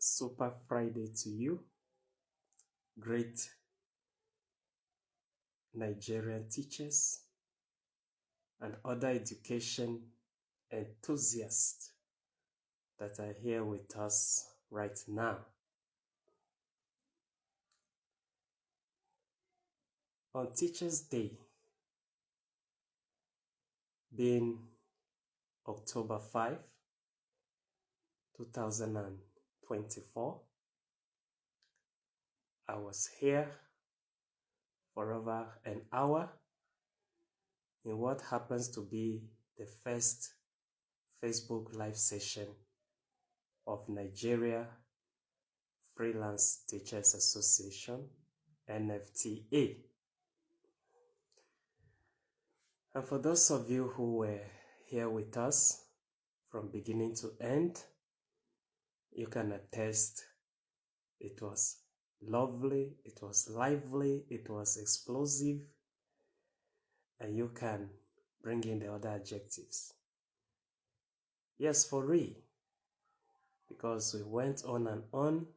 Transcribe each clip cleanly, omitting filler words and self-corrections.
Super Friday to you, great Nigerian teachers and other education enthusiasts that are here with us right now. On Teachers' Day, being October 5, 2024, I was here for over an hour in what happens to be the first Facebook live session of Nigeria Freelance Teachers Association, NFTA. And for those of you who were here with us from beginning to end, you can attest it was lovely, it was lively, it was explosive, and you can bring in the other adjectives. Yes, for real, because we went on and on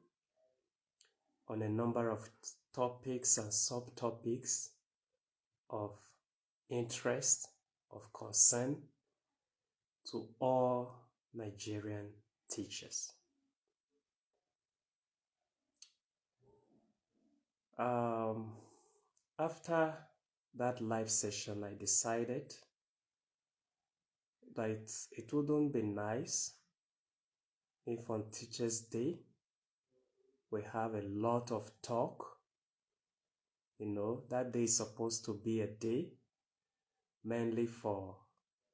a number of topics and subtopics of interest, of concern to all Nigerian teachers. After that live session, I decided that it wouldn't be nice if on Teachers' Day we have a lot of talk. You know, that day is supposed to be a day mainly for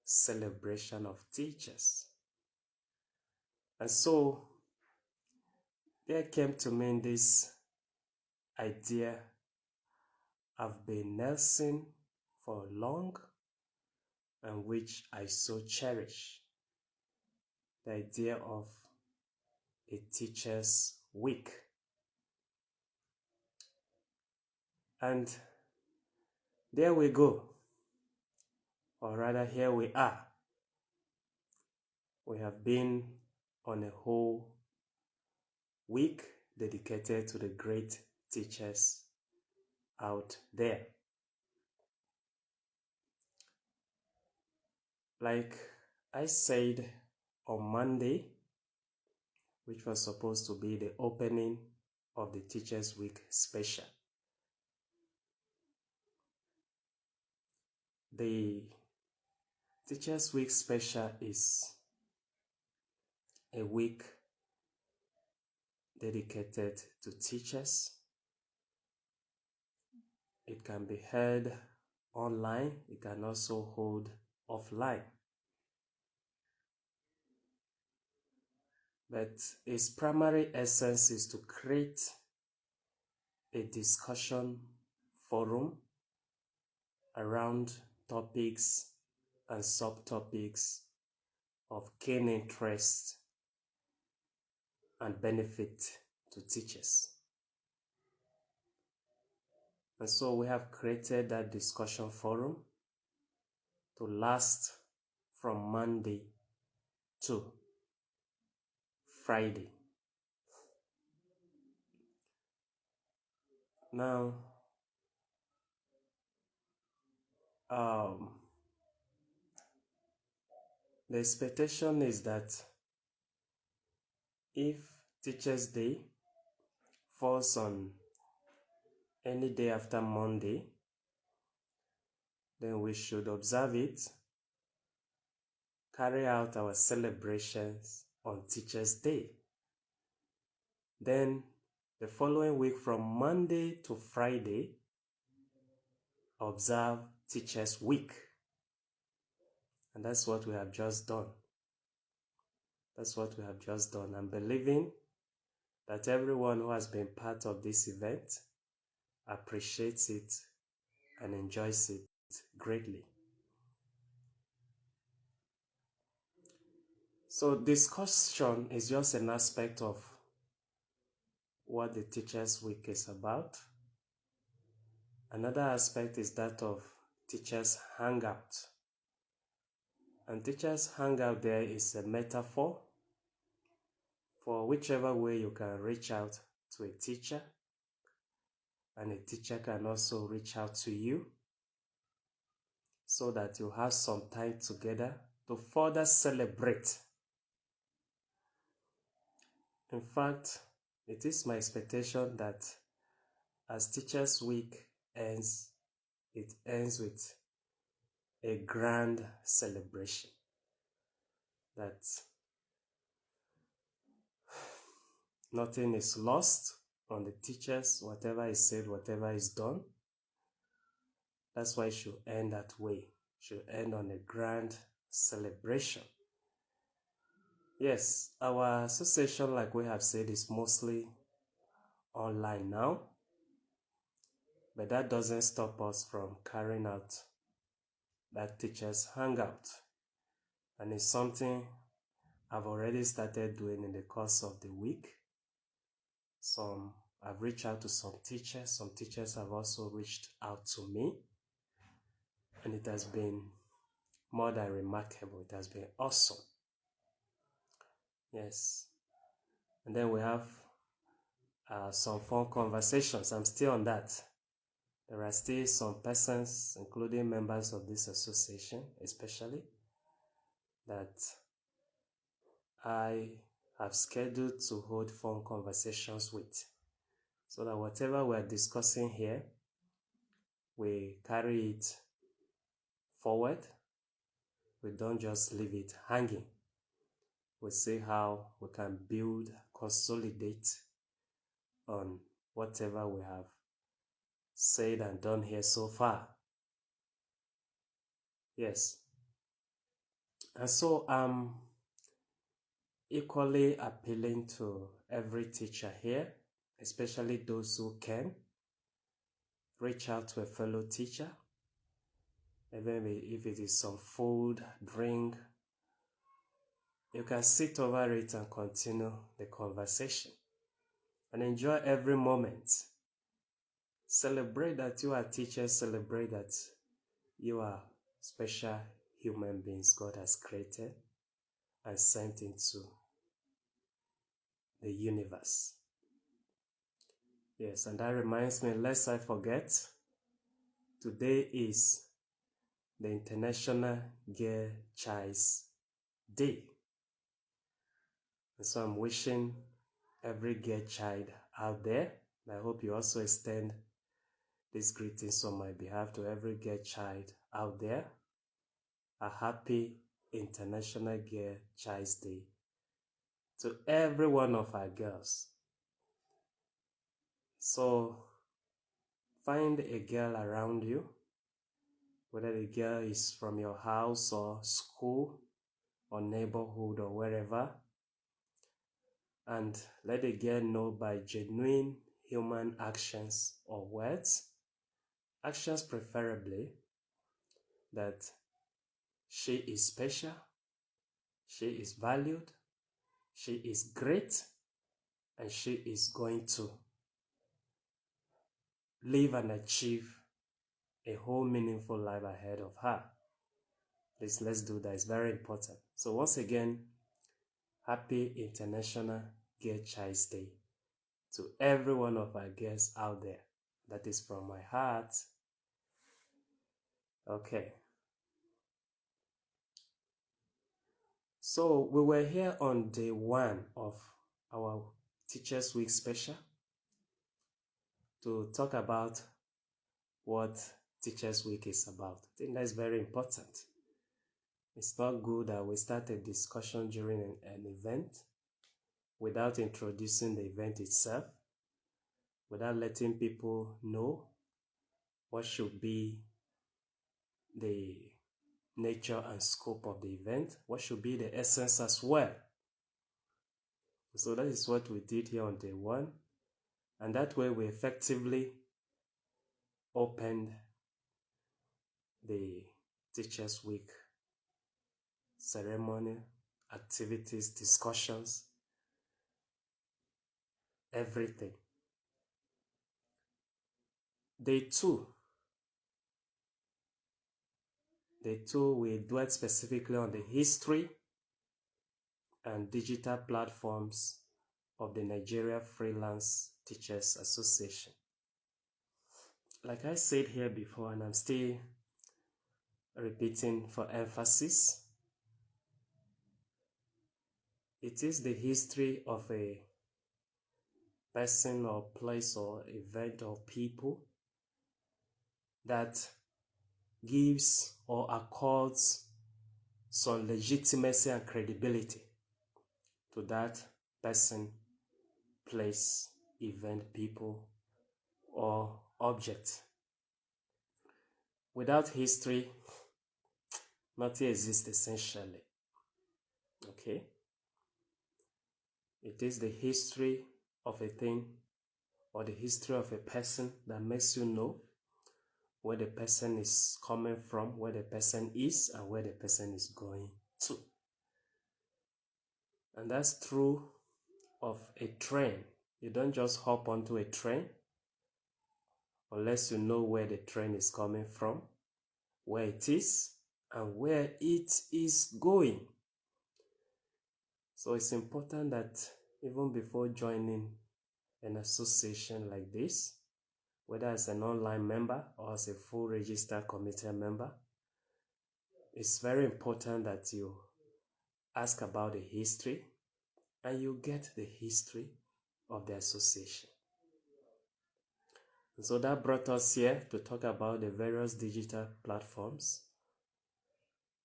celebration of teachers. And so there came to me this idea I've been nursing for long and which I so cherish, the idea of a Teachers' Week. And there we go, or rather here we are. We have been on a whole week dedicated to the great teachers out there. Like I said on Monday, which was supposed to be the opening of the Teachers' Week special, the Teachers' Week special is a week dedicated to teachers. It can be held online, it can also hold offline. But its primary essence is to create a discussion forum around topics and subtopics of keen interest and benefit to teachers. And so we have created that discussion forum to last from Monday to Friday. Now, the expectation is that if Teachers' Day falls on any day after Monday, then we should observe it, carry out our celebrations on Teachers' Day. Then the following week from Monday to Friday, observe Teachers' Week. And that's what we have just done. That's what we have just done. I'm believing that everyone who has been part of this event appreciates it and enjoys it greatly. So discussion is just an aspect of what the Teachers' Week is about. Another aspect is that of Teachers' Hangout. And Teachers' Hangout there is a metaphor for whichever way you can reach out to a teacher, and a teacher can also reach out to you, so that you have some time together to further celebrate. In fact, it is my expectation that as Teachers Week ends, it ends with a grand celebration. That nothing is lost on the teachers, whatever is said, whatever is done. That's why it should end that way. It should end on a grand celebration. Yes, our association, like we have said, is mostly online now, but that doesn't stop us from carrying out that teachers hangout, and it's something I've already started doing in the course of the week. I've reached out to some teachers have also reached out to me, and it has been more than remarkable. It has been awesome. Yes. And then we have some fun conversations. I'm still on that. There are still some persons, including members of this association especially, that I have scheduled to hold fun conversations with, so that whatever we're discussing here, we carry it forward. We don't just leave it hanging. We see how we can build, consolidate on whatever we have said and done here so far. Yes. And so I'm equally appealing to every teacher here, especially those who can reach out to a fellow teacher, even if it is some food, drink. You can sit over it and continue the conversation and enjoy every moment. Celebrate that you are teachers, celebrate that you are special human beings God has created and sent into the universe. Yes, and that reminds me, lest I forget, today is the International Girl Child's Day. And so I'm wishing every girl child out there, and I hope you also extend these greetings on my behalf to every girl child out there, a happy International Girl Child's Day to every one of our girls. So find a girl around you, whether the girl is from your house or school or neighborhood or wherever, and let the girl know by genuine human actions or words, actions preferably, that she is special, she is valued, she is great, and she is going to live and achieve a whole meaningful life ahead of her. Please, let's do that. It's very important. So once again, happy International Girl Child's Day to every one of our girls out there. That is from my heart. Okay. So we were here on day 1 of our Teachers Week special to talk about what Teachers Week is about. I think that's very important. It's not good that we start a discussion during an event without introducing the event itself, without letting people know what should be the nature and scope of the event, what should be the essence as well. So that is what we did here on day 1, and that way we effectively opened the Teachers Week ceremony, activities, discussions, everything. Day 2, we dwelt specifically on the history and digital platforms of the Nigeria Freelance Teachers Association. Like I said here before, and I'm still repeating for emphasis, it is the history of a person or place or event or people that gives or accords some legitimacy and credibility to that person, place, event, people, or object. Without history, nothing exists essentially. Okay? It is the history of a thing or the history of a person that makes you know where the person is coming from, where the person is, and where the person is going to. And that's true of a train. You don't just hop onto a train unless you know where the train is coming from, where it is, and where it is going. So it's important that even before joining an association like this, whether as an online member or as a full registered committee member, it's very important that you ask about the history and you get the history of the association. And so that brought us here to talk about the various digital platforms,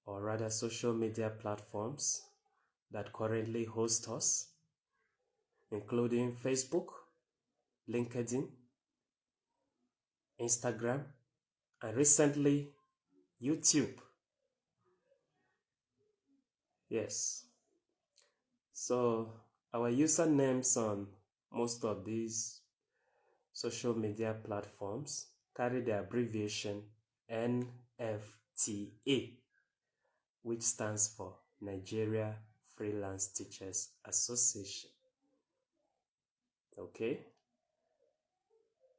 or rather social media platforms, that currently host us, including Facebook, LinkedIn, Instagram, and recently YouTube. Yes. So our usernames on most of these social media platforms carry the abbreviation NFTA, which stands for Nigeria Freelance Teachers Association. Okay?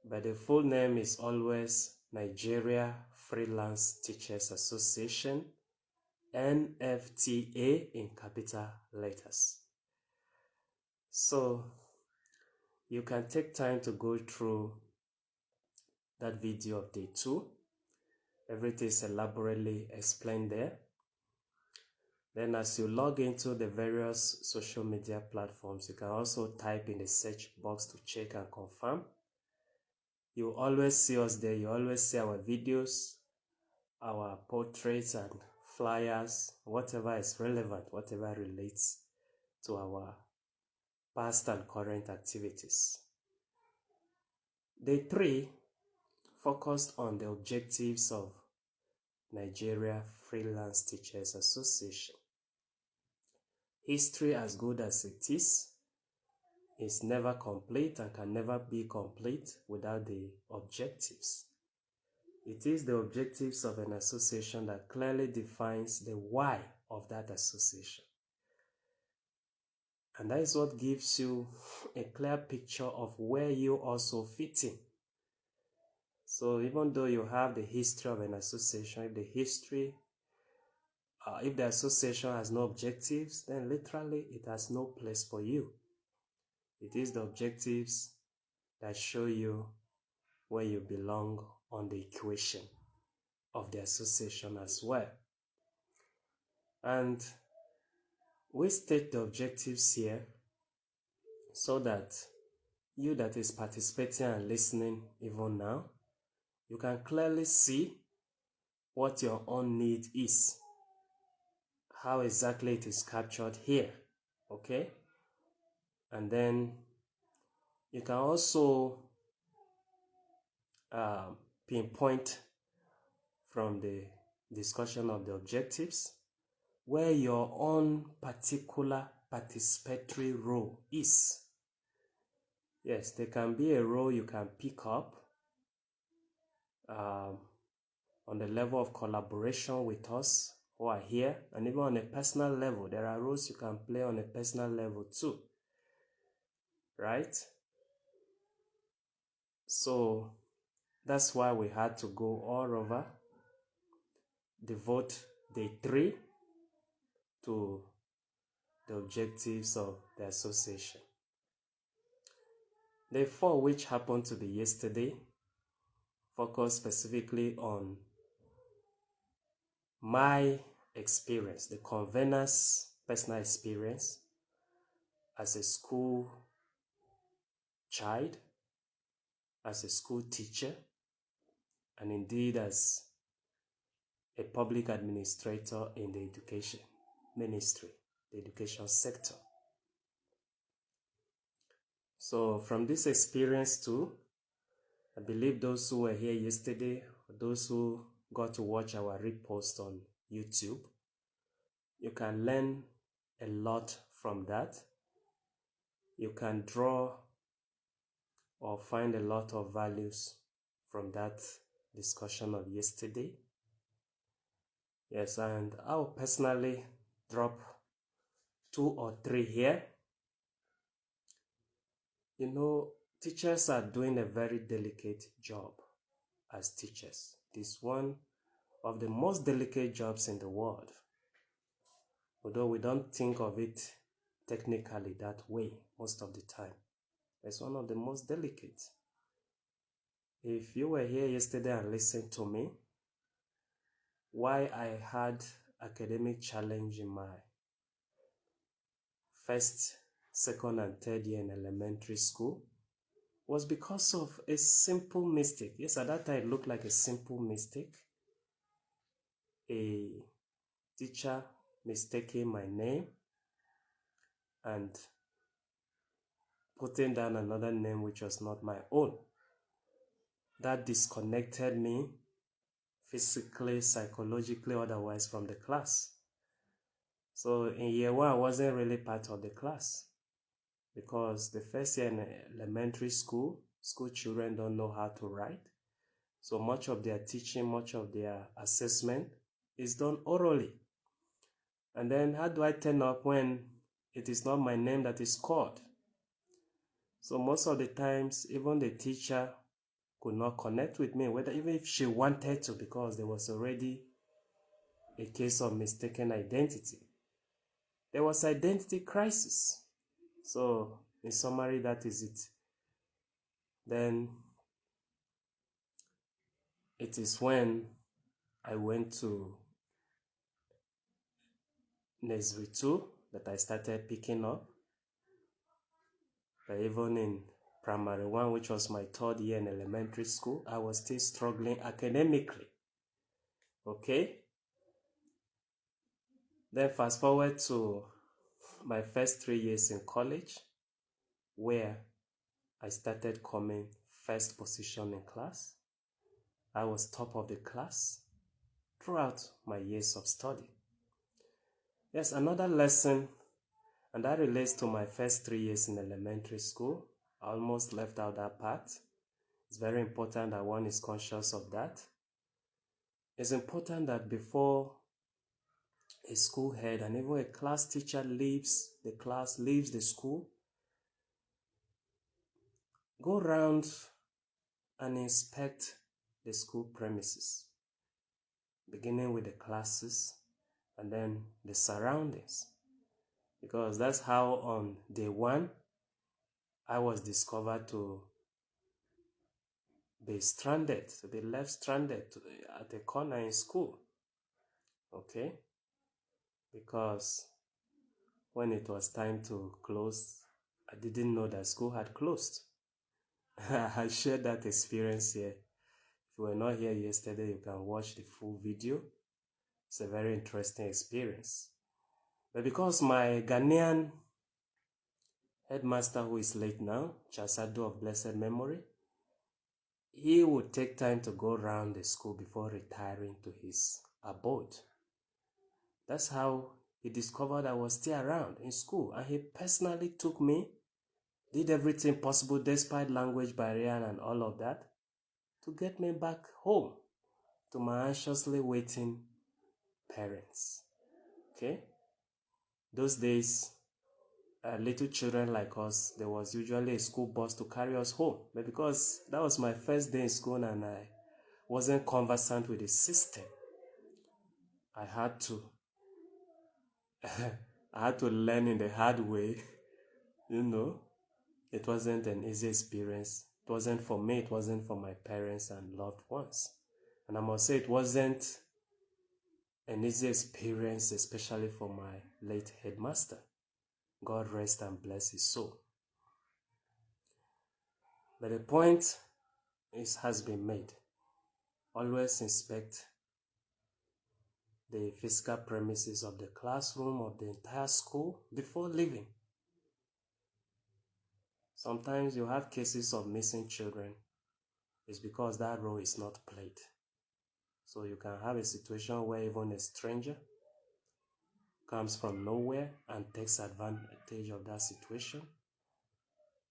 But the full name is always Nigeria Freelance Teachers Association, NFTA in capital letters. So you can take time to go through that video of day 2. Everything is elaborately explained there. Then as you log into the various social media platforms, you can also type in the search box to check and confirm. You always see us there. You always see our videos, our portraits and flyers, whatever is relevant, whatever relates to our past and current activities. Day 3 focused on the objectives of Nigeria Freelance Teachers Association. History, as good as it is never complete and can never be complete without the objectives. It is the objectives of an association that clearly defines the why of that association. And that is what gives you a clear picture of where you also fit in. So even though you have the history of an association, if the association has no objectives, then literally it has no place for you. It is the objectives that show you where you belong on the equation of the association as well. And we state the objectives here so that you that is participating and listening even now, you can clearly see what your own need is, how exactly it is captured here, okay? And then you can also pinpoint from the discussion of the objectives where your own particular participatory role is. Yes, there can be a role you can pick up on the level of collaboration with us who are here, and even on a personal level. There are roles you can play on a personal level too, right? So that's why we had to go all over, devote day 3 to the objectives of the association. The four which happened to be yesterday focus specifically on my experience, the convener's personal experience as a school child, as a school teacher, and indeed as a public administrator in the education ministry, the education sector. So from this experience too, I believe those who were here yesterday, those who got to watch our repost on YouTube, you can learn a lot from that. You can draw or find a lot of values from that discussion of yesterday. Yes, and I'll personally drop 2 or 3 here. You know, teachers are doing a very delicate job as teachers. It is one of the most delicate jobs in the world, although we don't think of it technically that way most of the time. It's one of the most delicate. If you were here yesterday and listened to me, why I had academic challenge in my first, second, and third year in elementary school was because of a simple mistake. Yes, at that time it looked like a simple mistake. A teacher mistaking my name and putting down another name which was not my own. That disconnected me physically, psychologically, otherwise from the class. So in year 1, I wasn't really part of the class because the first year in elementary school children don't know how to write. So much of their teaching, much of their assessment is done orally. And then how do I turn up when it is not my name that is called? So most of the times, even the teacher could not connect with me, whether even if she wanted to, because there was already a case of mistaken identity. There was identity crisis. So in summary, that is it. Then it is when I went to Nursery 2 that I started picking up. But even in Primary 1, which was my third year in elementary school, I was still struggling academically. Okay? Then fast forward to my first 3 years in college, where I started coming first position in class. I was top of the class throughout my years of study. Yes, another lesson, and that relates to my first 3 years in elementary school. I almost left out that part. It's very important that one is conscious of that. It's important that before a school head and even a class teacher leaves the class, leaves the school, go around and inspect the school premises, beginning with the classes and then the surroundings. Because that's how on day 1, I was discovered to be stranded, to be left stranded at a corner in school. Okay? Because when it was time to close, I didn't know that school had closed. I shared that experience here. If you were not here yesterday, you can watch the full video. It's a very interesting experience. But because my Ghanaian headmaster, who is late now, Chasado of blessed memory, he would take time to go around the school before retiring to his abode. That's how he discovered I was still around in school, and he personally took me, did everything possible despite language barrier and all of that, to get me back home to my anxiously waiting parents. Okay? Those days, little children like us, there was usually a school bus to carry us home. But because that was my first day in school and I wasn't conversant with the system, I had to I had to learn in the hard way, you know. It wasn't an easy experience. It wasn't for me, it wasn't for my parents and loved ones. And I must say it wasn't an easy experience, especially for my late headmaster. God rest and bless his soul. But the point has been made. Always inspect the physical premises of the classroom, of the entire school before leaving. Sometimes you have cases of missing children. It's because that role is not played. So you can have a situation where even a stranger comes from nowhere and takes advantage of that situation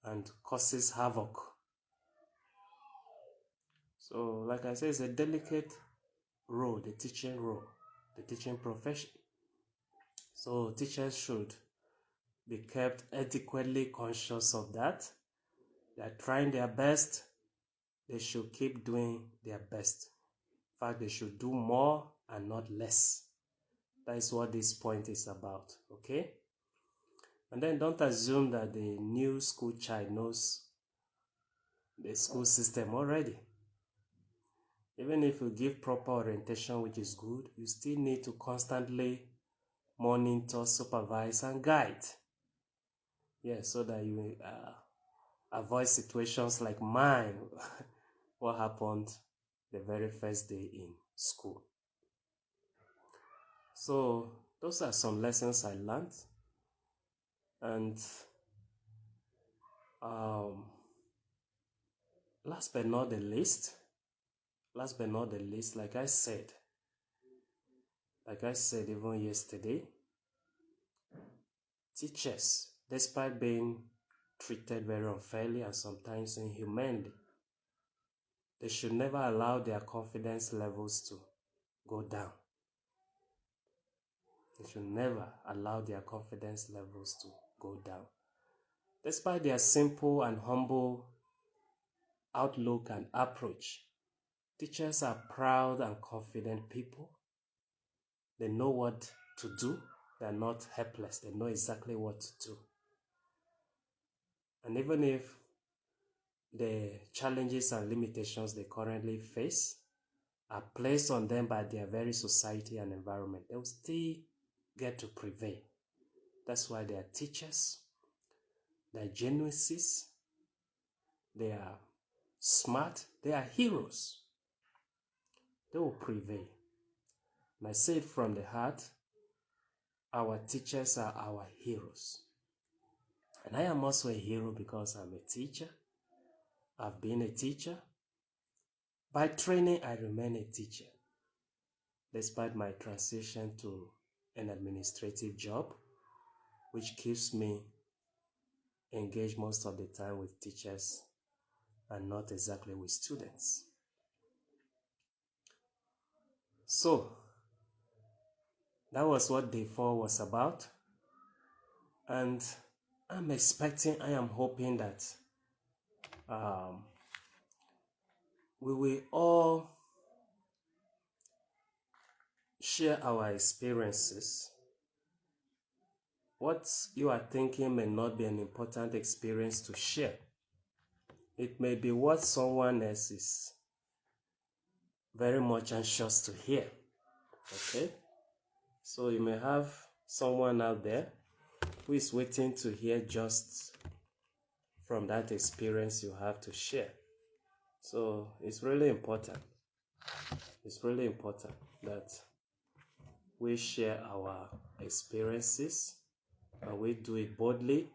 and causes havoc. So, like I said, it's a delicate role, the teaching profession. So teachers should be kept adequately conscious of that. They are trying their best. They should keep doing their best. In fact, they should do more and not less. That is what this point is about, okay? And then don't assume that the new school child knows the school system already. Even if you give proper orientation, which is good, you still need to constantly monitor, supervise, and guide. Yes, so that you avoid situations like mine, what happened the very first day in school. So those are some lessons I learned. And last but not the least, like I said even yesterday, teachers, despite being treated very unfairly and sometimes inhumanely, they should never allow their confidence levels to go down. They should never allow their confidence levels to go down. Despite their simple and humble outlook and approach, teachers are proud and confident people. They know what to do. They are not helpless. They know exactly what to do. And even if the challenges and limitations they currently face are placed on them by their very society and environment, they will still get to prevail. That's why they are teachers. They are geniuses. They are smart. They are heroes. They will prevail. And I say it from the heart, our teachers are our heroes. And I am also a hero because I'm a teacher. I've been a teacher. By training, I remain a teacher, despite my transition to an administrative job, which keeps me engaged most of the time with teachers and not exactly with students. So, that was what day 4 was about. And I am hoping that we will all share our experiences. What you are thinking may not be an important experience to share. It may be what someone else is very much anxious to hear. Okay? So you may have someone out there who is waiting to hear just from that experience you have to share. So it's really important. It's really important that we share our experiences and we do it boldly.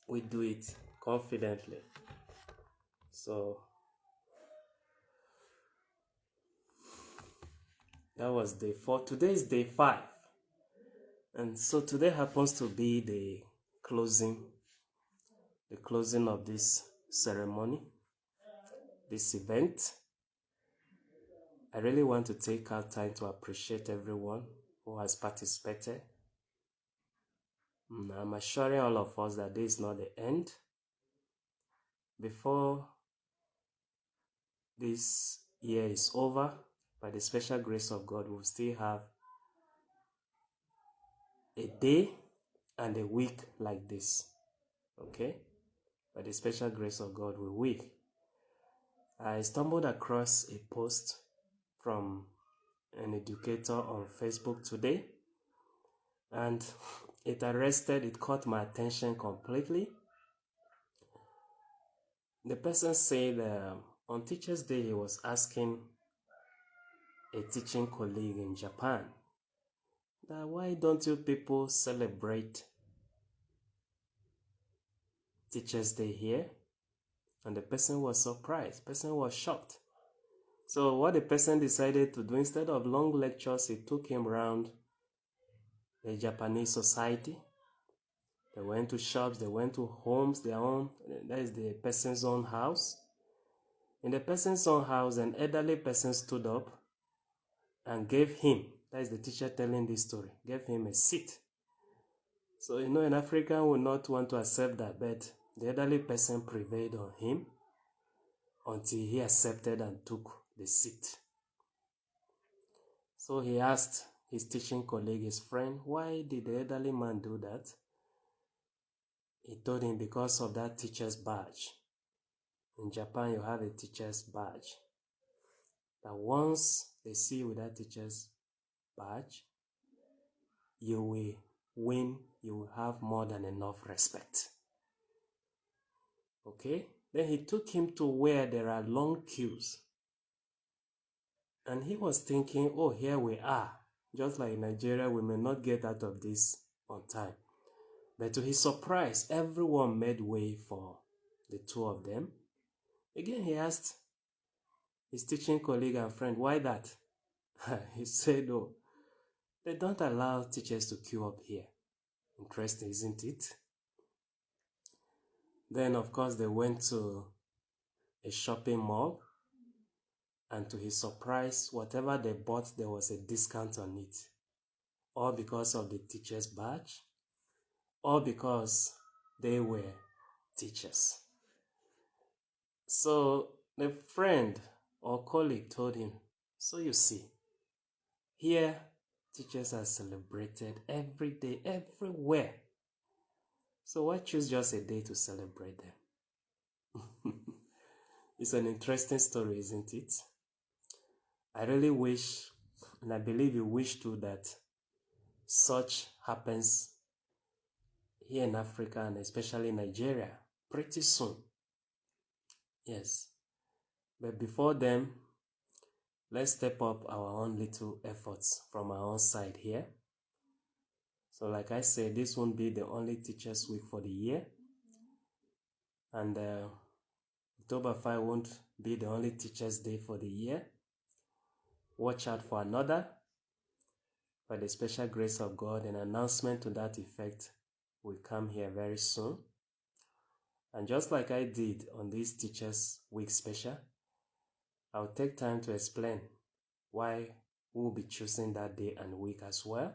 We do it confidently. So that was day 4. Today is day 5. And so today happens to be the closing of this ceremony, this event. I really want to take out time to appreciate everyone who has participated. I'm assuring all of us that this is not the end. Before this year is over, by the special grace of God, we'll still have a day and a week like this. Okay? By the special grace of God, we will. I stumbled across a post from an educator on Facebook today, and it caught my attention completely. The person said on Teachers' Day, he was asking a teaching colleague in Japan that why don't you people celebrate Teachers' Day here? And the person was surprised, the person was shocked. So what the person decided to do, instead of long lectures, he took him around the Japanese society. They went to shops, they went to homes, their own, that is the person's own house. In the person's own house, an elderly person stood up and gave him, that is the teacher telling this story, gave him a seat. So, an African would not want to accept that, but the elderly person prevailed on him until he accepted and took the seat. So he asked his teaching colleague, his friend, why did the elderly man do that? He told him because of that teacher's badge. In Japan, you have a teacher's badge. That once they see you with that teacher's badge, you will win, you will have more than enough respect. Okay? Then he took him to where there are long queues. And he was thinking, oh, here we are. Just like in Nigeria, we may not get out of this on time. But to his surprise, everyone made way for the two of them. Again, he asked his teaching colleague and friend, why that? He said, oh, they don't allow teachers to queue up here. Interesting, isn't it? Then, of course, they went to a shopping mall. And to his surprise, whatever they bought, there was a discount on it. All because of the teacher's badge. All because they were teachers. So the friend or colleague told him, so you see, here teachers are celebrated every day, everywhere. So why choose just a day to celebrate them? It's an interesting story, isn't it? I really wish, and I believe you wish too, that such happens here in Africa and especially Nigeria pretty soon. Yes. But before then, let's step up our own little efforts from our own side here. So like I said, this won't be the only Teachers Week for the year. And October 5 won't be the only Teachers Day for the year. Watch out for another. By the special grace of God, an announcement to that effect will come here very soon. And just like I did on this Teachers Week special, I'll take time to explain why we'll be choosing that day and week as well.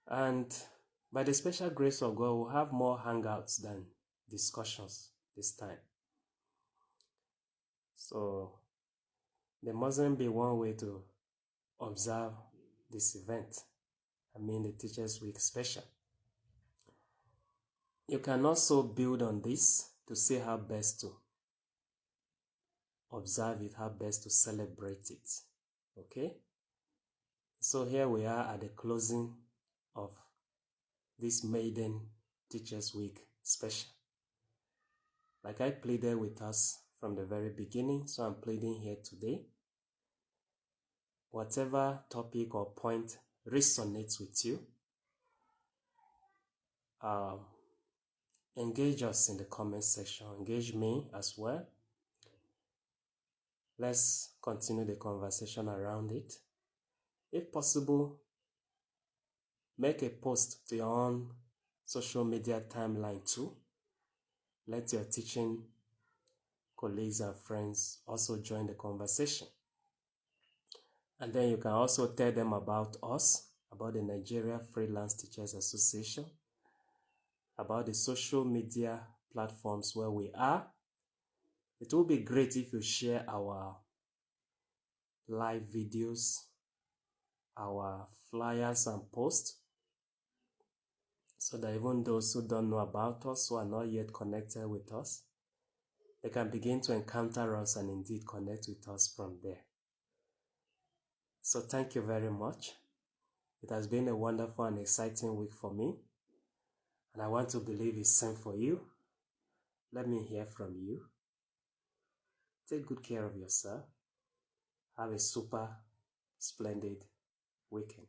And by the special grace of God, we'll have more hangouts than discussions this time. So there mustn't be one way to observe this event. I mean the Teachers Week special. You can also build on this to see how best to observe it, how best to celebrate it. Okay? So here we are at the closing of this maiden Teachers Week special. Like I pleaded with us from the very beginning, so I'm pleading here today. Whatever topic or point resonates with you, engage us in the comment section. Engage me as well. Let's continue the conversation around it. If possible, make a post to your own social media timeline too. Let your teaching colleagues and friends also join the conversation. And then you can also tell them about us, about the Nigeria Freelance Teachers Association, about the social media platforms where we are. It will be great if you share our live videos, our flyers and posts. so that even those who don't know about us, who are not yet connected with us, they can begin to encounter us and indeed connect with us from there. So thank you very much. It has been a wonderful and exciting week for me, and I want to believe it's same for you. Let me hear from you. Take good care of yourself. Have a super splendid weekend.